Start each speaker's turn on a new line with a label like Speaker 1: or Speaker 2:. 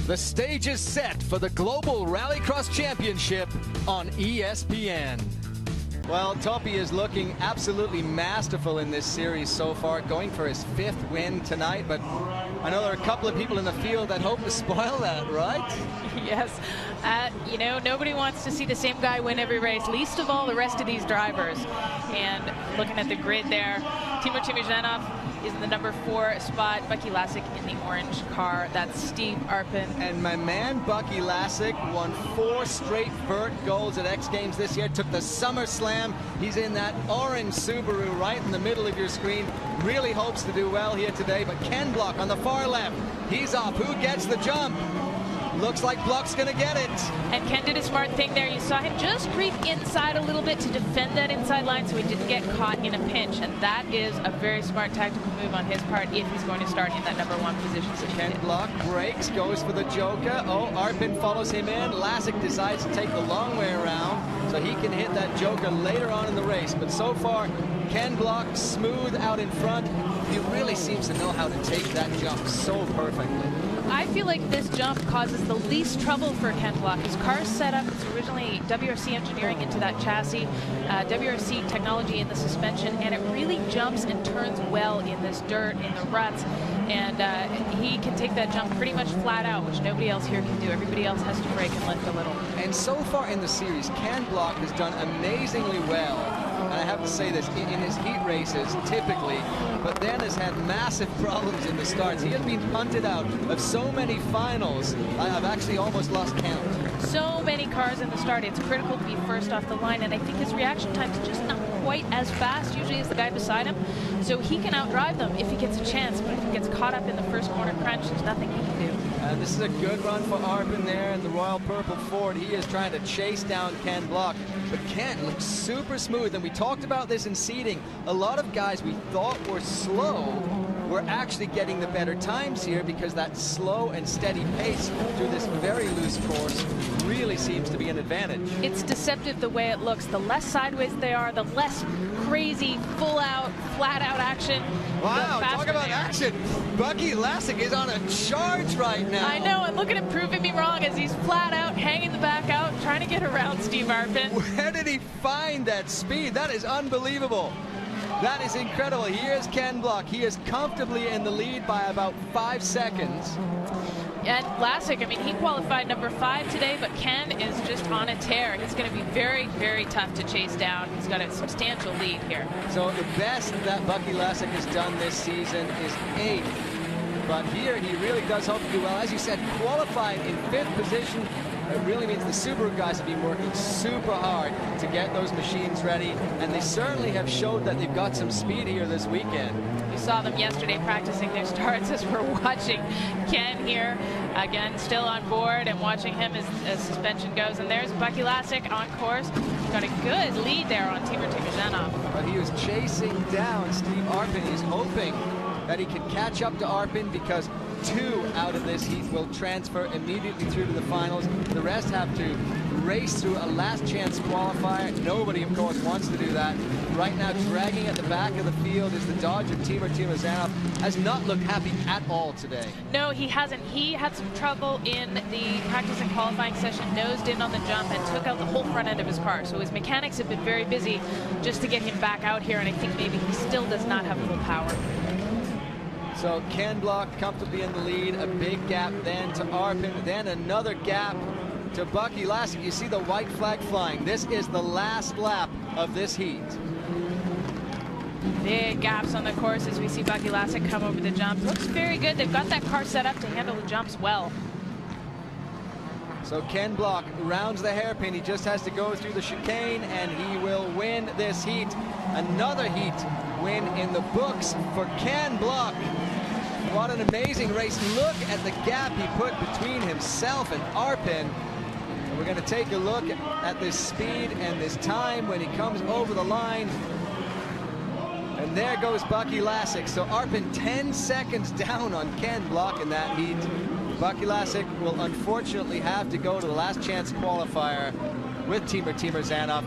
Speaker 1: The stage is set for the Global Rallycross Championship on ESPN. Well, Topi is looking absolutely masterful in this series so far, going for his 5th win tonight, but I know there are a couple of people in the field that hope to spoil that, right?
Speaker 2: Yes. You know, nobody wants to see the same guy win every race, least of all the rest of these drivers. And looking at the grid there, Timur Timurzenov is in the number 4 spot, Bucky Lasek in the orange car. That's Steve Arpin.
Speaker 1: And my man Bucky Lasek won 4 straight vert goals at X Games this year, took the Summer Slam. He's in that orange Subaru right in the middle of your screen. Really hopes to do well here today, but Ken Block on the far left, he's off. Who gets the jump? Looks like Block's gonna get it.
Speaker 2: And Ken did a smart thing there. You saw him just creep inside a little bit to defend that inside line so he didn't get caught in a pinch. And that is a very smart tactical move on his part if he's going to start in that number 1 position.
Speaker 1: So Ken Block breaks, goes for the Joker. Oh, Arpin follows him in. Lasek decides to take the long way around so he can hit that Joker later on in the race. But so far, Ken Block smooth out in front. He really seems to know how to take that jump so perfectly.
Speaker 2: I feel like this jump causes the least trouble for Ken Block. His car's set up, it's originally WRC engineering into that chassis, WRC technology in the suspension, and it really jumps and turns well in this dirt, in the ruts, and he can take that jump pretty much flat out, which nobody else here can do. Everybody else has to brake and lift a little. And
Speaker 1: so far in the series, Ken Block has done amazingly well. And I have to say this, in his heat races, typically, but then has had massive problems in the starts. He has been punted out of so many finals, I've actually almost lost count.
Speaker 2: So many cars in the start, it's critical to be first off the line, and I think his reaction time's just not quite as fast, usually, as the guy beside him. So he can outdrive them if he gets a chance, but if he gets caught up in the first corner crunch, there's nothing he can do.
Speaker 1: And this is a good run for Arpin there in the Royal Purple Ford. He is trying to chase down Ken Block, but Ken looks super smooth, and we talked about this in seeding. A lot of guys we thought were slow were actually getting the better times here because that slow and steady pace through this very loose course really seems to be an advantage.
Speaker 2: It's deceptive the way it looks. The less sideways they are, the less crazy, full-out, flat-out action.
Speaker 1: Wow, talk about action. Bucky Lasek is on a charge right now.
Speaker 2: I know, and look at him proving me wrong as he's flat out, hanging the back out, trying to get around Steve Arpin.
Speaker 1: Where did he find that speed? That is unbelievable. That is incredible. Here's Ken Block. He is comfortably in the lead by about 5 seconds.
Speaker 2: And Lasek, I mean, he qualified number 5 today, but Ken is just on a tear. He's going to be very, very tough to chase down. He's got a substantial lead here.
Speaker 1: So the best that Bucky Lasek has done this season is 8th. But here he really does hope to do well. As you said, qualified in 5th position. It really means the Subaru guys have been working super hard to get those machines ready, and they certainly have showed that they've got some speed here this weekend.
Speaker 2: We saw them yesterday practicing their starts as we're watching Ken here, again, still on board and watching him as suspension goes. And there's Bucky Lasek on course. He's got a good lead there on Timur Timurzenov.
Speaker 1: But he was chasing down Steve Arpin. He's hoping that he can catch up to Arpin because 2 out of this heat will transfer immediately through to the finals. The rest have to race through a last chance qualifier. Nobody, of course, wants to do that. Right now, dragging at the back of the field is the Dodge of Timur Timurzenov. Has not looked happy at all today.
Speaker 2: No, he hasn't. He had some trouble in the practice and qualifying session, nosed in on the jump and took out the whole front end of his car. So his mechanics have been very busy just to get him back out here, and I think maybe he still does not have full power.
Speaker 1: So Ken Block comfortably in the lead, a big gap then to Arpin, then another gap to Bucky Lasek. You see the white flag flying. This is the last lap of this heat.
Speaker 2: Big gaps on the course as we see Bucky Lasek come over the jump. Looks very good. They've got that car set up to handle the jumps well.
Speaker 1: So Ken Block rounds the hairpin. He just has to go through the chicane and he will win this heat. Another heat win in the books for Ken Block. What an amazing race. Look at the gap he put between himself and Arpin. And we're going to take a look at this speed and this time when he comes over the line. And there goes Bucky Lasek. So Arpin 10 seconds down on Ken Block in that heat. Bucky Lasek will unfortunately have to go to the last chance qualifier with Timur Timurzenov.